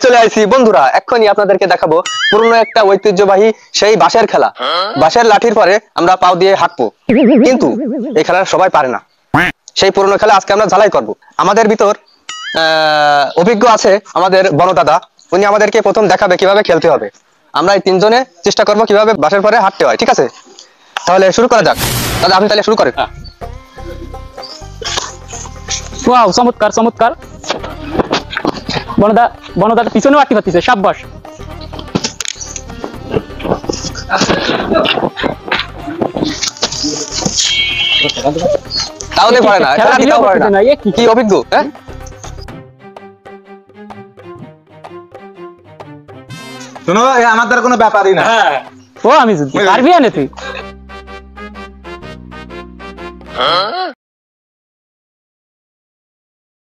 চলে আসি বন্ধুরা, এখনই আপনাদেরকে দেখাবো পুরনো একটা ঐতিহ্যবাহী সেই বাঁশের খেলা। বাঁশের লাঠির পরে আমরা পাও দিয়ে হাঁটবো, কিন্তু এই খেলা সবাই পারে না। সেই পুরনো খেলা আজকে আমরা ঝালাই করব। আমাদের ভিতর অভিজ্ঞ আছে আমাদের বড় দাদা, উনি আমাদেরকে প্রথম দেখাবে কিভাবে খেলতে হবে। আমরা এই তিনজনে চেষ্টা করব কিভাবে বাঁশের পরে হাঁটতে হয়, ঠিক আছে? তাহলে শুরু করা যাক। দাদা আপনি তাহলে শুরু করেন। ওয়াও, চমৎকার চমৎকার। বনদা পিছনেও আটকে পাচ্ছিস, সাব্বাস। তাহলে পারে না, খেলা দিতেও পারে না। কি অভিজ্ঞ? হ্যাঁ, শোনো, আমাদের কোনো ব্যাপারই না। ও আমি যদি পারবি না তুই।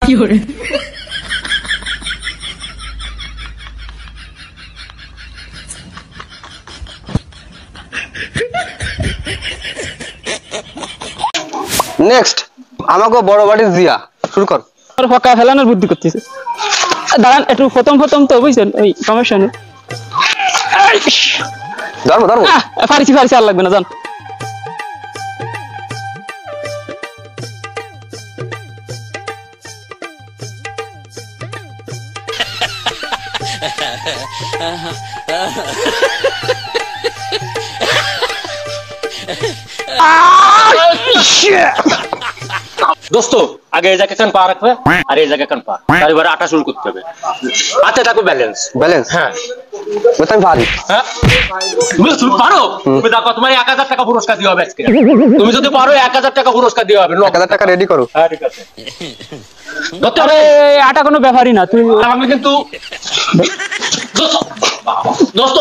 কি হরে নেক্সট আমাকে বড় বাড়ি জিয়া, শুরু কর। আর ফাঁকা ফেলানোর বুদ্ধি করতেছে। দাঁড়ান একটু, প্রথম তো বুঝছেন, ওই সমস্যা নেই। ধরবো ফারিছি আর লাগবে না, জান। দোস্ত, আগে এই জায়গায় কান পা রাখবে আর এই জায়গায় কান পা, তারপরে আটা শুরু করতে হবে। হাতে থাকো ব্যালেন্স। হ্যাঁ, আমি পারি। হ্যাঁ, তুমি পারো। তুমি দেখো, তোমার 1000 টাকা পুরস্কার দেওয়া হবে আজকে। তুমি যদি পারো 1000 টাকা পুরস্কার দেওয়া হবে। 1000 টাকা রেডি করো। হ্যাঁ, ঠিক আছে। আরে আটা কোনো ব্যাপারই না, তুই আমি কিন্তু দোস্ত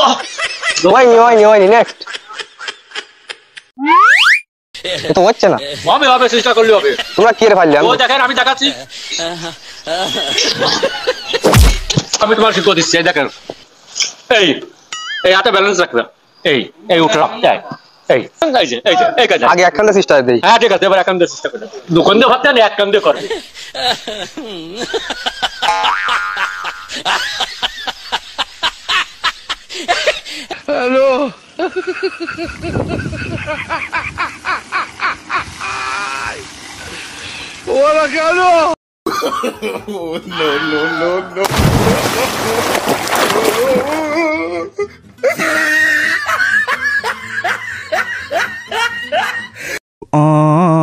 ওই নেক্সট তো হচ্ছে না। হবে, চেষ্টা করলে হবে। তোমরা কি রে পারলে? ও দেখেন, আমি দেখাচ্ছি। আমি তোমার শিখিয়ে দিচ্ছি। এই দেখেন, এই হাতে ব্যালেন্স রাখবে। এই উঠে রাখতে হয়। এই কাজ আগে একখান চেষ্টা দেই। হ্যাঁ, ঠিক আছে, এবার একখান দিয়ে চেষ্টা করে। দুখান দিয়ে ভাবতে না, একখান দিয়ে করে। হ্যালো। ওরা কেন? No.